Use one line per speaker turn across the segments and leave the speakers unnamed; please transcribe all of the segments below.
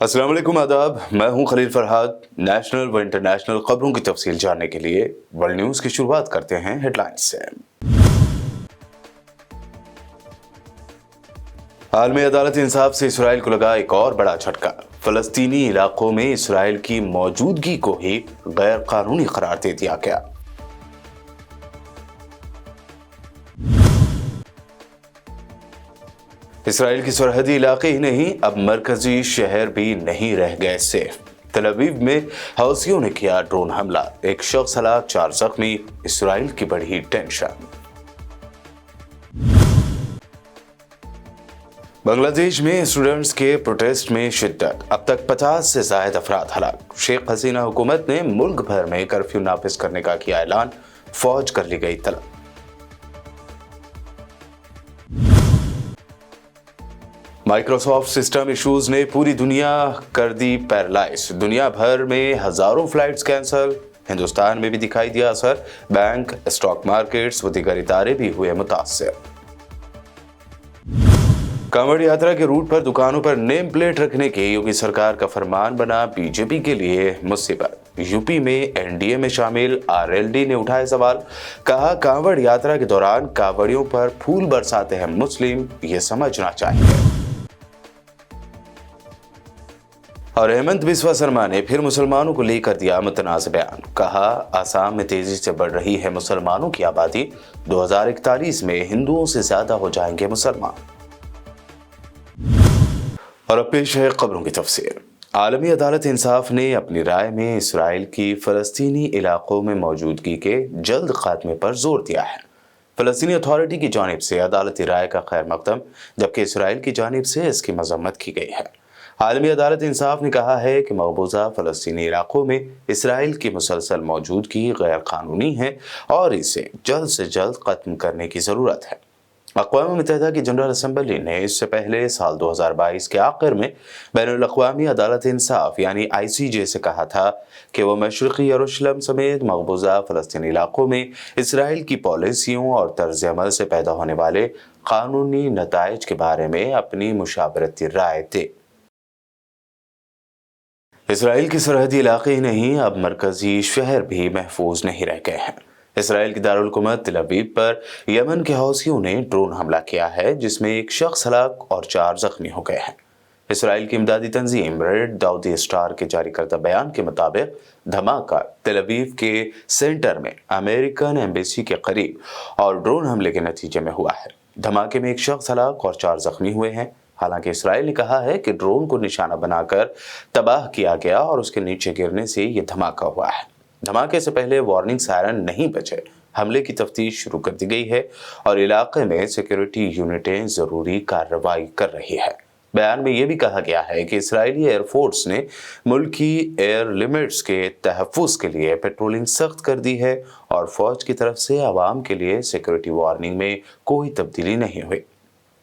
अस्सलाम वालेकुम आदाब, मैं हूं खलील फरहाद। नेशनल व इंटरनेशनल खबरों की तफसील जानने के लिए वर्ल्ड न्यूज़ की शुरुआत करते हैं हेडलाइंस से। आलमी अदालत इंसाफ से इसराइल को लगा एक और बड़ा झटका। फलस्तीनी इलाकों में इसराइल की मौजूदगी को ही गैर कानूनी करार दे दिया गया। इसराइल की सरहदी इलाके ही नहीं, अब मरकजी शहर भी नहीं रह गए सेफ। तल अवीव में हौसियों ने किया ड्रोन हमला, एक शख्स हलाक, 4 जख्मी। इसराइल की बढ़ी टेंशन। बांग्लादेश में स्टूडेंट्स के प्रोटेस्ट में शिद्दत, अब तक 50 से ज्यादा अफराद हलाक। शेख हसीना हुकूमत ने मुल्क भर में कर्फ्यू नाफिज करने का किया ऐलान, फौज कर ली गई तलब। माइक्रोसॉफ्ट सिस्टम इश्यूज ने पूरी दुनिया कर दी पैरालाइज, दुनिया भर में हजारों फ्लाइट्स कैंसिल। हिंदुस्तान में भी दिखाई दिया असर, बैंक, स्टॉक मार्केट्स व दीगर इदारे भी हुए मुतासिर। कांवड़ यात्रा के रूट पर दुकानों पर नेम प्लेट रखने के योगी सरकार का फरमान बना बीजेपी के लिए मुसीबत। यूपी में एनडीए में शामिल आरएलडी ने उठाए सवाल, कहा कांवड़ यात्रा के दौरान कांवड़ियों पर फूल बरसाते हैं मुस्लिम, ये समझना चाहिए। और हेमंत बिस्वा शर्मा ने फिर मुसलमानों को लेकर दिया मुतनाज़ बयान, कहा आसाम में तेजी से बढ़ रही है मुसलमानों की आबादी, 2041 में हिंदुओं से ज्यादा हो जाएंगे मुसलमान। और अब पेश है खबरों की तफसीर। आलमी अदालत इंसाफ ने अपनी राय में इसराइल की फलस्तीनी इलाकों में मौजूदगी के जल्द खात्मे पर जोर दिया है। फलस्तीनी अथॉरिटी की जानिब से अदालती राय का खैर मकदम, जबकि इसराइल की जानिब से इसकी मजम्मत की गई है। आलमी अदालत इंसाफ ने कहा है कि मकबूजा फलस्तीनी इलाकों में इसराइल की मुसलसल मौजूदगी गैर कानूनी है और इसे जल्द से जल्द खत्म करने की ज़रूरत है। अक़वाम मुत्तहिदा की जनरल असम्बली ने इससे पहले साल 2022 के आखिर में बैनुल अक़वामी अदालत इंसाफ यानी ICJ से कहा था कि वह मशरक़ी यरूशलेम समेत मकबूजा फ़लस्तीनी इलाकों में इसराइल की पॉलिसियों और तर्ज़ अमल से पैदा होने वाले कानूनी नताइज के बारे में अपनी मुशावरती राय दे। इसराइल के सरहदी इलाके ही नहीं, अब मरकजी शहर भी महफूज नहीं रह गए हैं। इसराइल की दारुल हुकूमत तल अवीव पर यमन के हौसियों ने ड्रोन हमला किया है, जिसमें एक शख्स हलाक और 4 जख्मी हो गए हैं। इसराइल की इमदादी तंजीम रेड दाऊदी स्टार के जारी करदा बयान के मुताबिक धमाका तल अवीव के सेंटर में अमेरिकन एम्बेसी के करीब और ड्रोन हमले के नतीजे में हुआ है। धमाके में एक शख्स हलाक और 4 जख्मी हुए हैं। हालांकि इसराइल ने कहा है कि ड्रोन को निशाना बनाकर तबाह किया गया और उसके नीचे गिरने से ये धमाका हुआ है। धमाके से पहले वार्निंग सायरन नहीं बजे। हमले की तफ्तीश शुरू कर दी गई है और इलाके में सिक्योरिटी यूनिटें जरूरी कार्रवाई कर रही है। बयान में यह भी कहा गया है कि इसराइली एयरफोर्स ने मुल्की एयर लिमिट्स के तहफ़्फ़ुज़ के लिए पेट्रोलिंग सख्त कर दी है और फौज की तरफ से आवाम के लिए सिक्योरिटी वार्निंग में कोई तब्दीली नहीं हुई।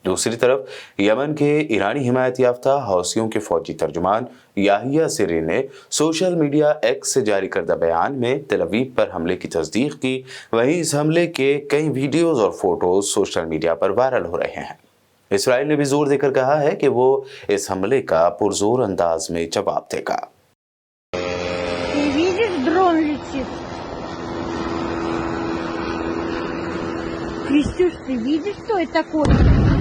दूसरी तरफ यमन के ईरानी हिमायत याफ्ता हौसियों के फौजी तर्जुमान याहिया सिरी ने सोशल मीडिया एक्स से जारी करदा बयान में तल अवीव पर हमले की तस्दीक की। वहीं इस हमले के कई वीडियोज और फोटोज सोशल मीडिया पर वायरल हो रहे हैं। इसराइल ने भी जोर देकर कहा है कि वो इस हमले का पुरजोर अंदाज में जवाब देगा।
Крестюш, ты видишь, что это такое?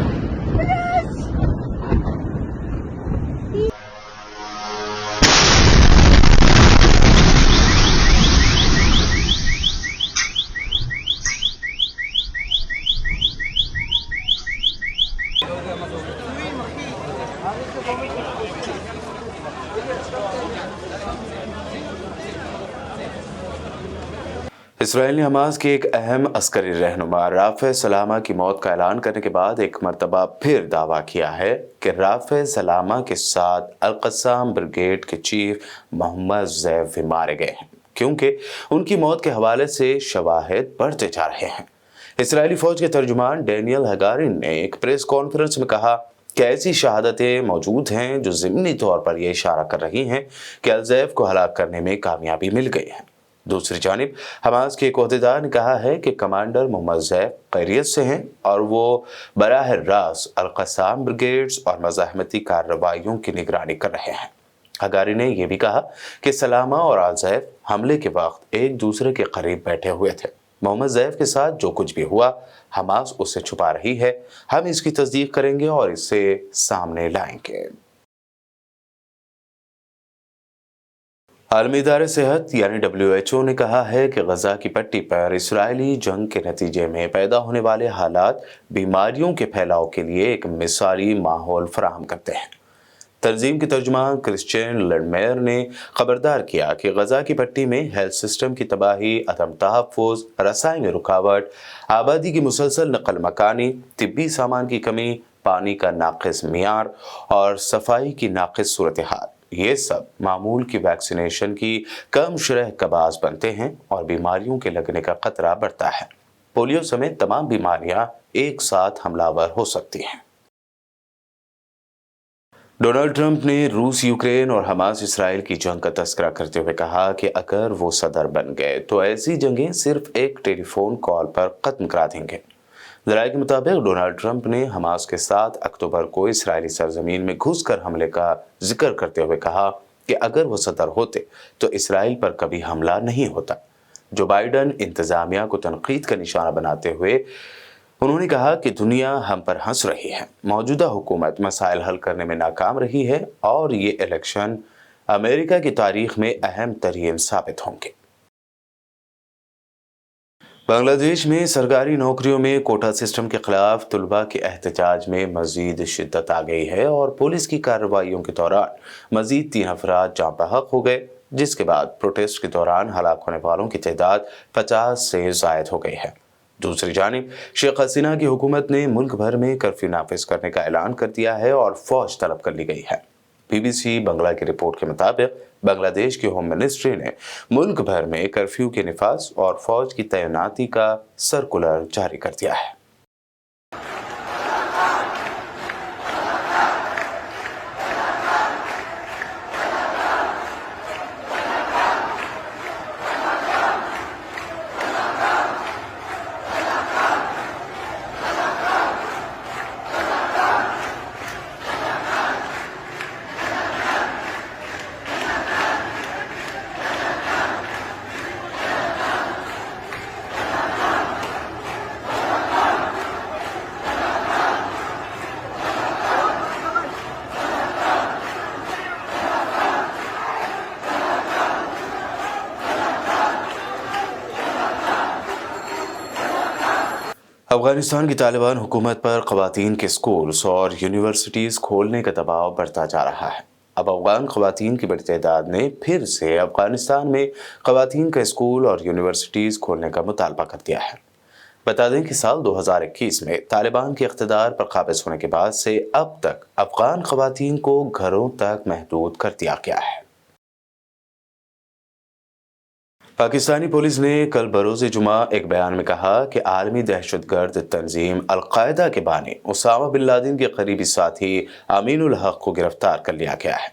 इसराइल ने हमास के एक अहम अस्करी रहनुमा राफ़े सलामा की मौत का ऐलान करने के बाद एक मरतबा फिर दावा किया है कि राफ़े सलामा के साथ अल-क़स्साम ब्रिगेड के चीफ मोहम्मद ज़ैफ भी मारे गए हैं, क्योंकि उनकी मौत के हवाले से शवाहिद बढ़ते जा रहे हैं। इसराइली फ़ौज के तर्जुमान डैनियल हगारिन ने एक प्रेस कॉन्फ्रेंस में कहा کہ ایسی شہادتیں موجود ہیں جو ضمنی طور پر یہ اشارہ کر رہی ہیں کہ الزیف کو ہلاک کرنے میں کامیابی مل گئی ہے۔ دوسری جانب حماس کے ایک عہدیدار نے کہا ہے کہ کمانڈر محمد زیف خیریت سے ہیں اور وہ براہ راست القسام بریگیڈز اور مزاحمتی کارروائیوں کی نگرانی کر رہے ہیں۔ ہگاری نے یہ بھی کہا کہ سلامہ اور الزیف حملے کے وقت ایک دوسرے کے قریب بیٹھے ہوئے تھے۔ محمد زیف کے ساتھ جو کچھ بھی ہوا حماس اس سے چھپا رہی ہے، ہم اس کی تصدیق کریں گے اور اسے سامنے لائیں گے۔ عالمی ادارہ صحت یعنی WHO نے کہا ہے کہ غزہ کی پٹی پر اسرائیلی جنگ کے نتیجے میں پیدا ہونے والے حالات بیماریوں کے پھیلاؤ کے لیے ایک مثالی ماحول فراہم کرتے ہیں۔ تنظیم کے ترجمان کرسچین لنڈمیر نے خبردار کیا کہ غزہ کی پٹی میں ہیلتھ سسٹم کی تباہی، عدم تحفظ، رسائی میں رکاوٹ، آبادی کی مسلسل نقل مکانی، طبی سامان کی کمی، پانی کا ناقص معیار اور صفائی کی ناقص صورتحال، یہ سب معمول کی ویکسینیشن کی کم شرح کا باعث بنتے ہیں اور بیماریوں کے لگنے کا خطرہ بڑھتا ہے۔ پولیو سمیت تمام بیماریاں ایک ساتھ حملہ آور ہو سکتی ہیں۔ ڈونلڈ ٹرمپ نے روس یوکرین اور حماس اسرائیل کی جنگ کا تذکرہ کرتے ہوئے کہا کہ اگر وہ صدر بن گئے تو ایسی جنگیں صرف ایک ٹیلی فون کال پر ختم کرا دیں گے۔ ذرائع کے مطابق ڈونلڈ ٹرمپ نے حماس کے ساتھ اکتوبر کو اسرائیلی سرزمین میں گھس کر حملے کا ذکر کرتے ہوئے کہا کہ اگر وہ صدر ہوتے تو اسرائیل پر کبھی حملہ نہیں ہوتا۔ جو بائیڈن انتظامیہ کو تنقید کا نشانہ بناتے ہوئے انہوں نے کہا کہ دنیا ہم پر ہنس رہی ہے، موجودہ حکومت مسائل حل کرنے میں ناکام رہی ہے اور یہ الیکشن امریکہ کی تاریخ میں اہم ترین ثابت ہوں گے۔ بنگلہ دیش میں سرکاری نوکریوں میں کوٹا سسٹم کے خلاف طلباء کے احتجاج میں مزید شدت آ گئی ہے اور پولیس کی کارروائیوں کے دوران مزید 3 افراد جاں بحق ہو گئے، جس کے بعد پروٹیسٹ کے دوران ہلاک ہونے والوں کی تعداد 50 سے زائد ہو گئی ہے۔ دوسری جانب شیخ حسینہ کی حکومت نے ملک بھر میں کرفیو نافذ کرنے کا اعلان کر دیا ہے اور فوج طلب کر لی گئی ہے۔ BBC بنگلہ کی رپورٹ کے مطابق بنگلہ دیش کی ہوم منسٹری نے ملک بھر میں کرفیو کے نفاذ اور فوج کی تعیناتی کا سرکولر جاری کر دیا ہے۔ افغانستان کی طالبان حکومت پر خواتین کے اسکولز اور یونیورسٹیز کھولنے کا دباؤ بڑھتا جا رہا ہے۔ اب افغان خواتین کی بڑی تعداد نے پھر سے افغانستان میں خواتین کا اسکول اور یونیورسٹیز کھولنے کا مطالبہ کر دیا ہے۔ بتا دیں کہ سال 2021 میں طالبان کے اقتدار پر قابض ہونے کے بعد سے اب تک افغان خواتین کو گھروں تک محدود کر دیا گیا ہے۔ پاکستانی پولیس نے کل بروز جمعہ ایک بیان میں کہا کہ عالمی دہشت گرد تنظیم القاعدہ کے بانی اسامہ بن لادن کے قریبی ساتھی امین الحق کو گرفتار کر لیا گیا ہے۔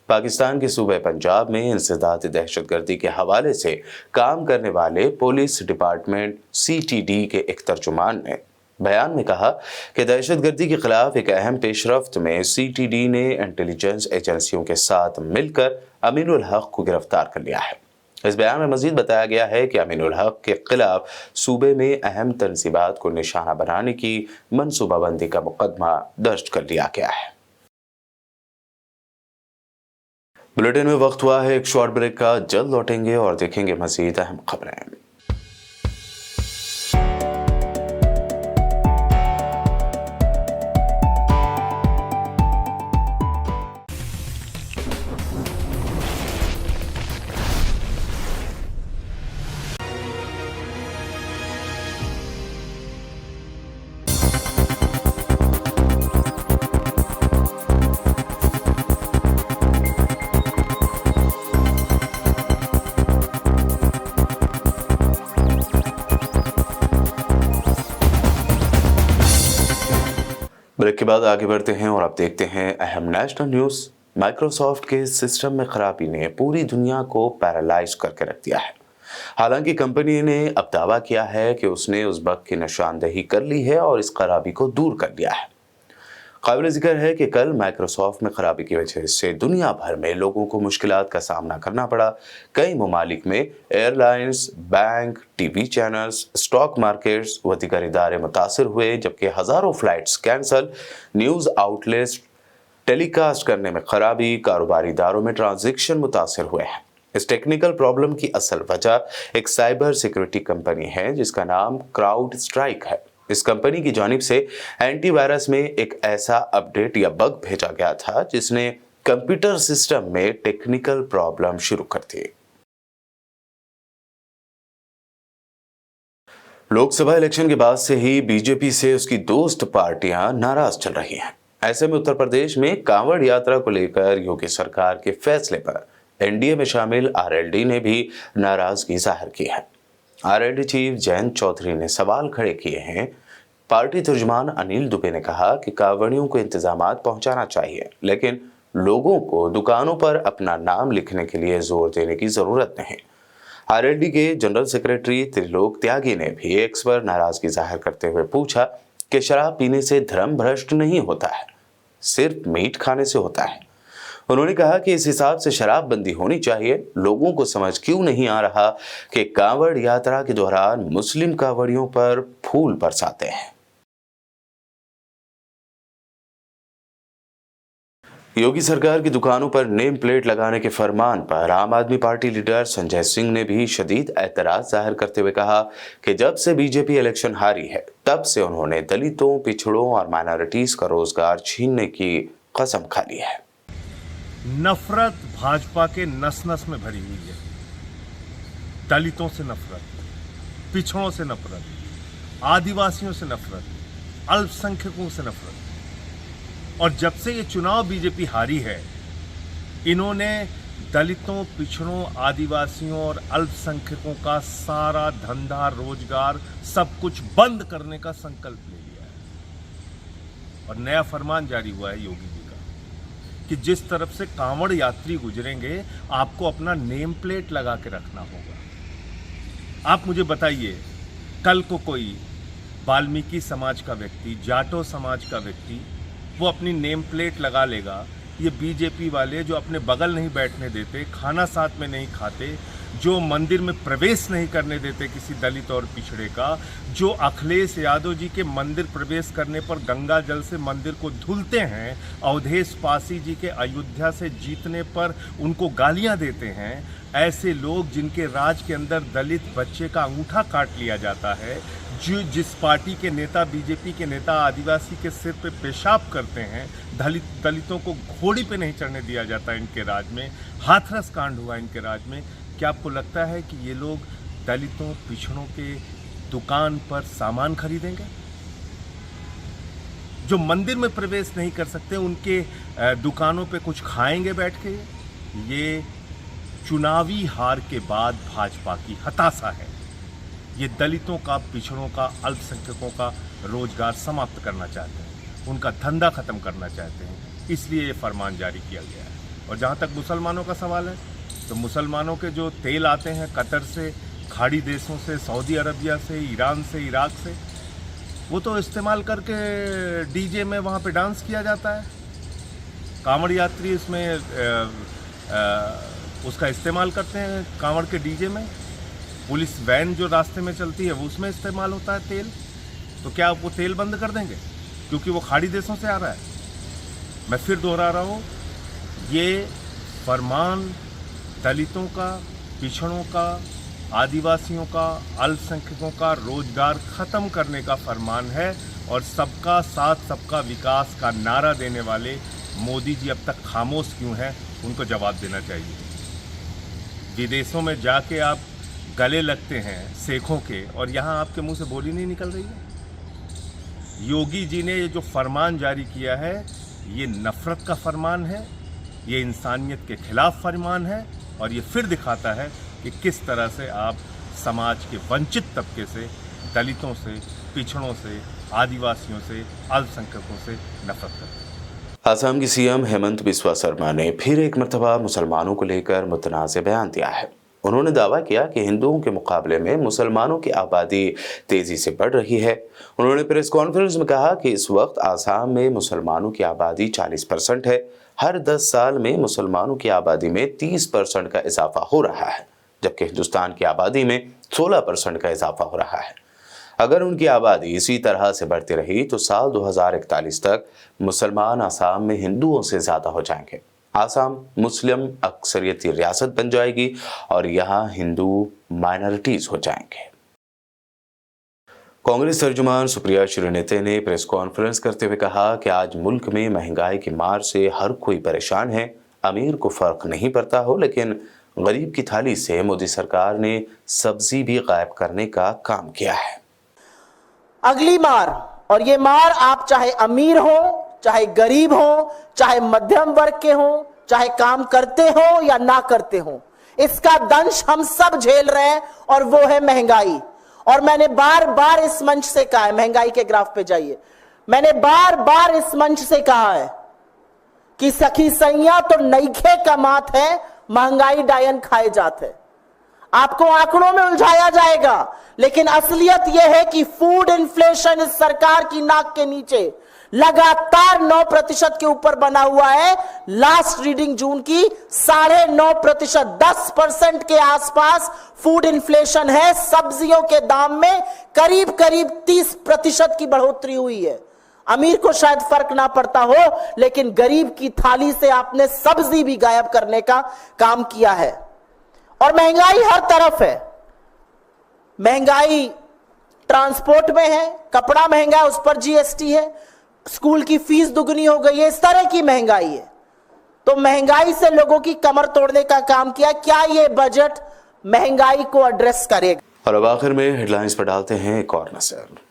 پاکستان کے صوبہ پنجاب میں انسداد دہشت گردی کے حوالے سے کام کرنے والے پولیس ڈپارٹمنٹ CTD کے ایک ترجمان نے بیان میں کہا کہ دہشت گردی کے خلاف ایک اہم پیش رفت میں CTD نے انٹیلیجنس ایجنسیوں کے ساتھ مل کر امین الحق کو گرفتار کر لیا ہے۔ اس بیان میں مزید بتایا گیا ہے کہ امین الحق کے خلاف صوبے میں اہم تنصیبات کو نشانہ بنانے کی منصوبہ بندی کا مقدمہ درج کر لیا گیا ہے۔ بلیٹن میں وقت ہوا ہے ایک شارٹ بریک کا، جلد لوٹیں گے اور دیکھیں گے مزید اہم خبریں۔ ब्रेक के बाद आगे बढ़ते हैं और अब देखते हैं अहम नेशनल न्यूज़। माइक्रोसॉफ्ट के सिस्टम में खराबी ने पूरी दुनिया को पैरालाइज करके रख दिया है। हालांकि कंपनी ने अब दावा किया है कि उसने उस बग की निशानदेही कर ली है और इस खराबी को दूर कर दिया है। काबिल जिक्र है कि कल माइक्रोसॉफ्ट में खराबी की वजह से दुनिया भर में लोगों को मुश्किलात का सामना करना पड़ा। कई ममालिक में airlines, bank, TV channels, stock markets व दीगर इदारे मुतासर हुए, जबकि हज़ारों flights cancel, news outlets telecast करने में खराबी, कारोबारी इदारों में ट्रांजैक्शन मुतासर हुए हैं। इस टेक्निकल प्रॉब्लम की असल वजह एक साइबर सिक्योरिटी कंपनी है जिसका नाम क्राउड स्ट्राइक है। इस कंपनी की जानिब से एंटीवायरस में एक ऐसा अपडेट या बग भेजा गया था जिसने कंप्यूटर सिस्टम में टेक्निकल प्रॉब्लम शुरू कर दी। लोकसभा इलेक्शन के बाद से ही बीजेपी से उसकी दोस्त पार्टियां नाराज चल रही हैं। ऐसे में उत्तर प्रदेश में कांवड़ यात्रा को लेकर योगी सरकार के फैसले पर एनडीए में शामिल आरएलडी ने भी नाराजगी जाहिर की है। आरएलडी चीफ जयंत चौधरी ने सवाल खड़े किए हैं। पार्टी तर्जुमान अनिल दुबे ने कहा कि कांवड़ियों को इंतजामात पहुंचाना चाहिए, लेकिन लोगों को दुकानों पर अपना नाम लिखने के लिए जोर देने की जरूरत नहीं। आरएलडी के जनरल सेक्रेटरी त्रिलोक त्यागी ने भी एक्स पर नाराजगी जाहिर करते हुए पूछा कि शराब पीने से धर्म भ्रष्ट नहीं होता है, सिर्फ मीट खाने से होता है। उन्होंने कहा कि इस हिसाब से शराबबंदी होनी चाहिए। लोगों को समझ क्यों नहीं आ रहा कि कांवड़ यात्रा के दौरान मुस्लिम कांवड़ियों पर फूल बरसाते हैं। योगी सरकार की दुकानों पर नेम प्लेट लगाने के फरमान पर आम आदमी पार्टी लीडर संजय सिंह ने भी शदीद एतराज जाहिर करते हुए कहा कि जब से बीजेपी इलेक्शन हारी है तब से उन्होंने दलितों, पिछड़ों और माइनॉरिटीज का रोजगार छीनने की कसम खा ली है।
नफरत भाजपा के नस नस में भरी हुई है। दलितों से नफरत, पिछड़ों से नफरत, आदिवासियों से नफरत, अल्पसंख्यकों से नफरत। और जब से ये चुनाव बीजेपी हारी है, इन्होंने दलितों, पिछड़ों, आदिवासियों और अल्पसंख्यकों का सारा धंधा, रोजगार सब कुछ बंद करने का संकल्प ले लिया है। और नया फरमान जारी हुआ है योगी जी का कि जिस तरफ से कांवड़ यात्री गुजरेंगे आपको अपना नेम प्लेट लगा के रखना होगा। आप मुझे बताइए, कल को कोई वाल्मीकि समाज का व्यक्ति, जाटो समाज का व्यक्ति, वो अपनी नेम प्लेट लगा लेगा। ये बीजेपी वाले जो अपने बगल नहीं बैठने देते, खाना साथ में नहीं खाते, जो मंदिर में प्रवेश नहीं करने देते किसी दलित और पिछड़े का, जो अखिलेश यादव जी के मंदिर प्रवेश करने पर गंगा जल से मंदिर को धुलते हैं, अवधेश पासी जी के अयोध्या से जीतने पर उनको गालियां देते हैं, ऐसे लोग जिनके राज के अंदर दलित बच्चे का अंगूठा काट लिया जाता है, जो जिस पार्टी के नेता, बीजेपी के नेता आदिवासी के सिर पे पेशाब करते हैं, दलितों को घोड़ी पे नहीं चढ़ने दिया जाता इनके राज में, हाथरस कांड हुआ इनके राज में, क्या आपको लगता है कि ये लोग दलितों, पिछड़ों के दुकान पर सामान खरीदेंगे? जो मंदिर में प्रवेश नहीं कर सकते उनके दुकानों पे कुछ खाएंगे बैठ के? ये चुनावी हार के बाद भाजपा की हताशा है। ये दलितों का, पिछड़ों का, अल्पसंख्यकों का रोजगार समाप्त करना चाहते हैं, उनका धंधा खत्म करना चाहते हैं, इसलिए ये फरमान जारी किया गया है। और जहाँ तक मुसलमानों का सवाल है, तो मुसलमानों के जो तेल आते हैं कतर से, खाड़ी देशों से, सऊदी अरबिया से, ईरान से, इराक से, वो तो इस्तेमाल करके डीजे में वहाँ पे डांस किया जाता है। कांवड़ यात्री इसमें उसका इस्तेमाल करते हैं, कांवड़ के डीजे में। पुलिस वैन जो रास्ते में चलती है वो उसमें इस्तेमाल होता है तेल। तो क्या वो तेल बंद कर देंगे क्योंकि वो खाड़ी देशों से आ रहा है? मैं फिर दोहरा रहा हूँ, ये फरमान दलितों का, पिछड़ों का, आदिवासियों का, अल्पसंख्यकों का रोजगार खत्म करने का फरमान है। और सबका साथ, सबका विकास का नारा देने वाले मोदी जी अब तक खामोश क्यों हैं, उनको जवाब देना चाहिए। विदेशों में जाके आप गले लगते हैं शेखों के, और यहाँ आपके मुंह से बोली नहीं निकल रही है। योगी जी ने ये जो फरमान जारी किया है, ये नफरत का फरमान है, ये इंसानियत के खिलाफ फरमान है, और ये फिर दिखाता है कि किस तरह से आप समाज के वंचित तबके से, दलितों से, पिछड़ों से, आदिवासियों से, अल्पसंख्यकों से नफरत करते हैं।
आसाम की सीएम हेमंत बिस्वा शर्मा ने फिर एक मर्तबा मुसलमानों को लेकर मुतनाज़ बयान दिया है। उन्होंने दावा किया कि हिंदुओं के मुकाबले में मुसलमानों की आबादी तेजी से बढ़ रही है। उन्होंने प्रेस कॉन्फ्रेंस में कहा कि इस वक्त आसाम में मुसलमानों की आबादी 40% है। हर 10 साल में मुसलमानों की आबादी में 30% का इजाफा हो रहा है, जबकि हिंदुस्तान की आबादी में 16% का इजाफा हो रहा है। अगर उनकी आबादी इसी तरह से बढ़ती रही तो साल 2041 तक मुसलमान आसाम में हिंदुओं से ज़्यादा हो जाएंगे। आसाम मुस्लिम अक्सरियती रियासत बन जाएगी और यहाँ हिंदू माइनॉरिटीज हो जाएंगे। कांग्रेस तर्जुमान सुप्रिया श्रीनेते ने प्रेस कॉन्फ्रेंस करते हुए कहा कि आज मुल्क में महंगाई की मार से हर कोई परेशान है। अमीर को फर्क नहीं पड़ता हो, लेकिन गरीब की थाली से मोदी सरकार ने सब्जी भी गायब करने का काम किया है।
अगली मार, और ये मार आप चाहे अमीर हो, चाहे गरीब हो, चाहे मध्यम वर्ग के हो, चाहे काम करते हो या ना करते हो, इसका दंश हम सब झेल रहे हैं और वो है महंगाई। और मैंने बार बार इस मंच से कहा है, महंगाई के ग्राफ पे जाइए, मैंने बार बार इस मंच से कहा है कि सखी सैया तो नईखे कमात है, महंगाई डायन खाए जाते हैं। आपको आंकड़ों में उलझाया जाएगा, लेकिन असलियत यह है कि फूड इन्फ्लेशन इस सरकार की नाक के नीचे लगातार 9% के ऊपर बना हुआ है। लास्ट रीडिंग जून की 9.5%, 10% के आसपास फूड इन्फ्लेशन है। सब्जियों के दाम में करीब करीब 30% की बढ़ोतरी हुई है। अमीर को शायद फर्क ना पड़ता हो, लेकिन गरीब की थाली से आपने सब्जी भी गायब करने का काम किया है। और महंगाई हर तरफ है। महंगाई ट्रांसपोर्ट में है, कपड़ा महंगा है, उस पर जीएसटी है, स्कूल की फीस दुगनी हो गई है, इस तरह की महंगाई है। तो महंगाई से लोगों की कमर तोड़ने का काम किया। क्या ये बजट महंगाई को एड्रेस करेगा?
और अब आखिर में हेडलाइंस पर डालते हैं एक और नजर।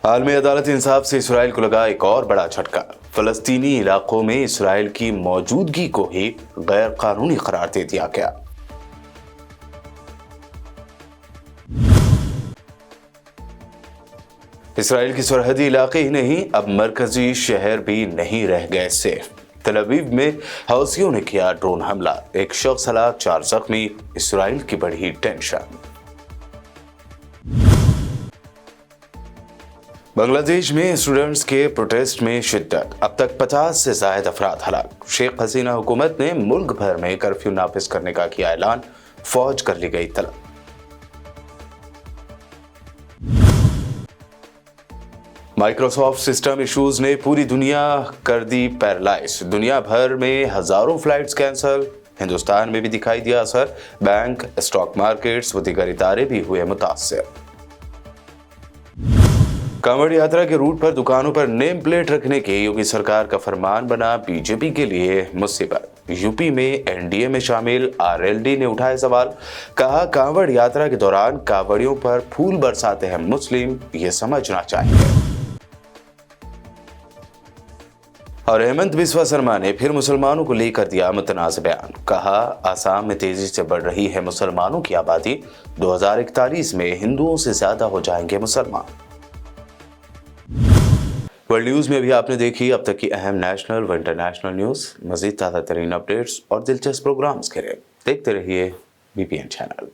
आलमी अदालत इंसाफ से इसराइल को लगा एक और बड़ा झटका। फलस्तीनी इलाकों में इसराइल की मौजूदगी को ही गैर कानूनी करार दे दिया गया। इसराइल की सरहदी इलाके ही नहीं, अब मरकजी शहर भी नहीं रह गए सेफ। तल अवीव में हौसियों ने किया ड्रोन हमला, एक शख्स हलाक, 4 जख्मी। इसराइल की बढ़ी टेंशन। बांग्लादेश में स्टूडेंट्स के प्रोटेस्ट में शिद्दत, अब तक 50 से ज्यादा अफराद हलाक। शेख हसीना हुकूमत ने मुल्क भर में कर्फ्यू नाफिज करने का किया ऐलान, फौज कर ली गई तलब। माइक्रोसॉफ्ट सिस्टम इश्यूज ने पूरी दुनिया कर दी पैरालाइज, दुनिया भर में हजारों फ्लाइट्स कैंसिल। हिंदुस्तान में भी दिखाई दिया असर, बैंक, स्टॉक मार्केट्स व दीगर इदारे भी हुए मुतासिर। कांवड़ यात्रा के रूट पर दुकानों पर नेम प्लेट रखने के योगी सरकार का फरमान बना बीजेपी के लिए मुसीबत। यूपी में एनडीए में शामिल आरएलडी ने उठाए सवाल, कहा कांवड़ यात्रा के दौरान कांवड़ियों पर फूल बरसाते हैं मुस्लिम, ये समझना चाहिए। और हेमंत बिस्वा शर्मा ने फिर मुसलमानों को लेकर दिया मुतनाज़ बयान, कहा आसाम में तेजी से बढ़ रही है मुसलमानों की आबादी, 2041 में हिंदुओं से ज्यादा हो जाएंगे मुसलमान। वर्ल्ड न्यूज में भी आपने देखी अब तक की अहम नेशनल व इंटरनेशनल न्यूज। मजीद ताज़ा तरीन अपडेट्स और दिलचस्प प्रोग्राम्स के लिए देखते रहिए बीपीएन चैनल।